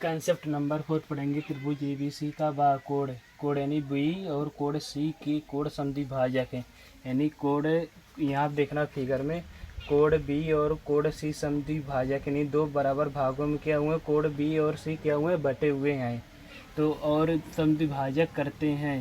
Concept number 4 पढ़ेंगे। त्रिभुज ABC का बा कोण कोण यानी बी और कोण C की कोण समद्विभाजक है। यानी कोण यहाँ आप देखना फिगर में कोण B और कोण C समद्विभाजक यानी दो बराबर भागों में क्या हुए कोण B और C क्या हुए बटे हुए हैं। तो और समद्विभाजक करते हैं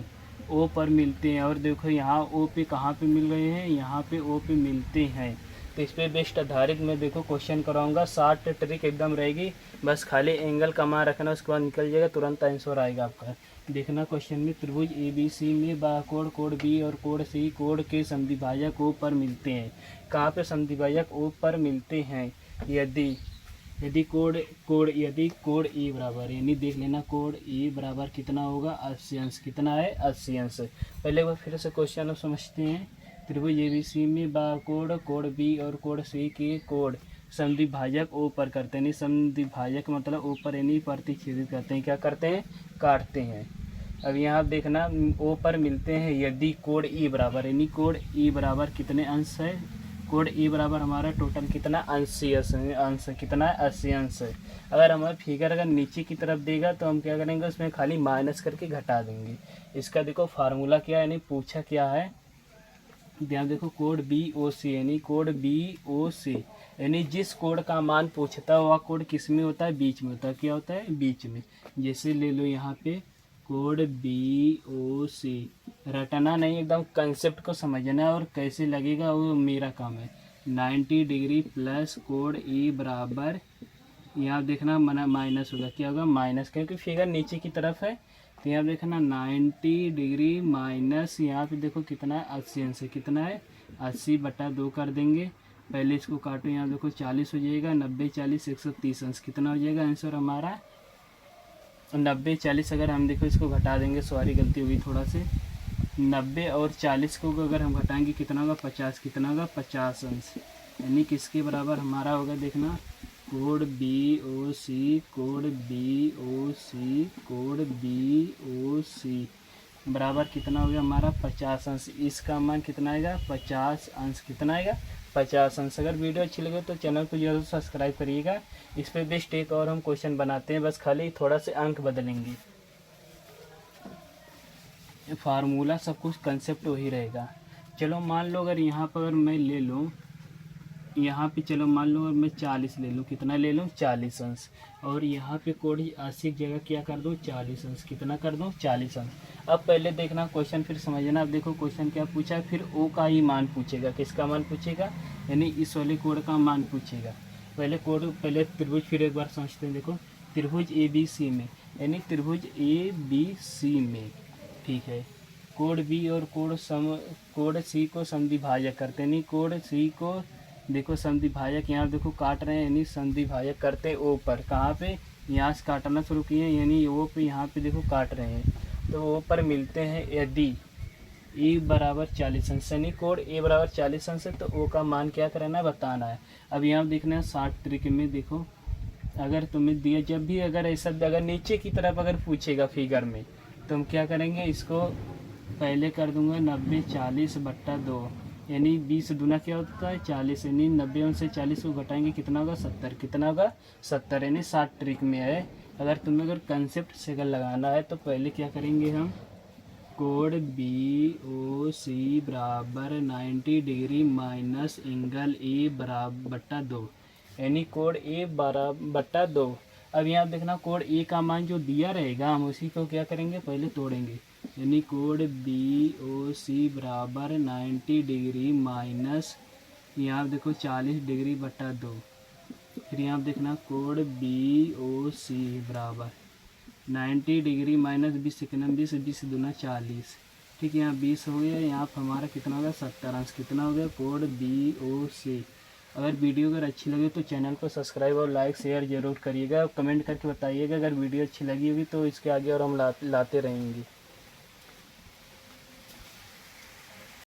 O पर मिलते हैं। और देखो यहाँ O पे कहाँ पे मिल गए हैं, यहाँ पे O पे मिलते हैं। तो इस पर बेस्ट आधारित मैं देखो क्वेश्चन कराऊंगा। 60 ट्रिक एकदम रहेगी, बस खाली एंगल कमा रखना, उसके बाद निकल जाएगा, तुरंत आंसर आएगा आपका। देखना क्वेश्चन में त्रिभुज ABC में बाकोण कोण B और कोण C कोण के समद्विभाजक O पर मिलते हैं। कहाँ पे समद्विभाजक O पर मिलते हैं? यदि कोण ए बराबर, यानी देख लेना कोण ए बराबर कितना होगा 80 अंश। कितना है 80 अंश। पहले एक बार फिर से क्वेश्चन समझते हैं। त्रिभुज ABC में बाकोण कोण B और कोण C के कोण समद्विभाजक O पर करते हैं। समद्विभाजक मतलब O पर यानी प्रतिच्छेदित करते हैं। क्या करते हैं? काटते हैं। अब यहाँ देखना O पर मिलते हैं यदि कोण E बराबर, यानी कोण E बराबर कितने अंश है? कोण E बराबर हमारा टोटल कितना 80 अंश, कितना है 80 अंश है। अगर हमारा फिगर अगर नीचे की तरफ देगा तो हम क्या करेंगे, उसमें खाली माइनस करके घटा देंगे। इसका देखो फार्मूला क्या है, यानी पूछा क्या है, ध्यान देखो कोण BOC यानी कोण BOC यानी जिस कोण का मान पूछता है वह कोण किस में होता है? बीच में होता है। क्या होता है? बीच में। जैसे ले लो यहाँ पे कोण BOC, रटना नहीं, एकदम कंसेप्ट को समझना है और कैसे लगेगा वो मेरा काम है। 90 डिग्री प्लस कोण E बराबर, यहाँ देखना मना माइनस होगा। क्या होगा? माइनस, क्योंकि फिगर नीचे की तरफ है। तो यहाँ देखना 90 डिग्री माइनस, यहाँ पे देखो कितना है 80 अंश। कितना है 80/2 कर देंगे। पहले इसको काटो, यहाँ देखो 40 हो जाएगा, 90 40 130 अंश। कितना हो जाएगा आंसर हमारा? 90 40 अगर हम देखो इसको घटा देंगे, सॉरी गलती हुई थोड़ा से, 90 और 40 को अगर हम घटाएंगे कितना होगा? 50। कितना होगा? 50 अंश। यानी किसके बराबर हमारा होगा? देखना कोण BOC कोण BOC कोण BOC बराबर कितना हो गया हमारा? 50 अंश। इसका मान कितना आएगा? 50 अंश। कितना आएगा? 50 अंश। अगर वीडियो अच्छी लगे तो चैनल को जरूर सब्सक्राइब करिएगा। इस पर बेस्ट एक और हम क्वेश्चन बनाते हैं, बस खाली थोड़ा से अंक बदलेंगे। फार्मूला सब कुछ कंसेप्ट वही रहेगा। चलो मान लो अगर यहाँ पर अगर मैं ले लूँ, यहाँ पे चलो मान लो और मैं 40 ले लूँ। कितना ले लूँ? 40 अंश। और यहाँ पे कोण 80 की जगह क्या कर दूँ? 40 अंश। कितना कर दूँ? 40 अंश। अब पहले देखना क्वेश्चन, फिर समझना। अब देखो क्वेश्चन क्या पूछा है, फिर O का ही मान पूछेगा। किसका मान पूछेगा? यानी इस वाले कोण का मान पूछेगा। पहले त्रिभुज फिर एक बार समझते हैं। देखो त्रिभुज ABC में, यानी त्रिभुज ABC में, ठीक है, कोण B और कोण C को समद्विभाजक करते हैं। यानी कोण C को देखो समद्विभाजक, यहाँ देखो काट रहे हैं, यानी समद्विभाजक करते हैं O पर। कहाँ पे? यहाँ से काटना शुरू किए हैं, यानी O पे यहाँ पे देखो काट रहे हैं। तो O पर मिलते हैं यदि E बराबर 40 अंश, यानी कोण A बराबर 40 अंश है, तो O का मान क्या करना है? बताना है। अब यहाँ देखना है 60 तरीके में। देखो अगर तुम्हें दिया, जब भी अगर ऐसा अगर नीचे की तरफ अगर पूछेगा फिगर में, तो हम क्या करेंगे, इसको पहले कर दूंगा 90 40/2, यानी 20 दूना क्या होता है? 40, यानी 90 से 40 को घटाएंगे कितना होगा? 70। कितना होगा? 70, यानी 60 ट्रिक में है। अगर तुम्हें अगर कंसेप्ट से अगर लगाना है तो पहले क्या करेंगे हम, कोण BOC बराबर 90 डिग्री माइनस एंगल A बराबर 2, यानी कोण A बराबर 2। अब यहाँ देखना कोण A का मान जो दिया रहेगा हम उसी को क्या करेंगे? पहले तोड़ेंगे। यानी कोण BOC बराबर 90 डिग्री माइनस, यहाँ देखो 40 डिग्री/2। फिर यहाँ देखना कोण BOC बराबर 90 डिग्री माइनस 20 सेकंड, 20 20 दूना 40। ठीक है, यहाँ 20 हो गया, यहाँ पर हमारा कितना होगा? 70 अंश। कितना हो गया? कोण BOC। अगर वीडियो अगर अच्छी लगे तो चैनल को सब्सक्राइब और लाइक शेयर जरूर करिएगा। कमेंट करके बताइएगा अगर वीडियो अच्छी लगी होगी, तो इसके आगे और हम लाते रहेंगे।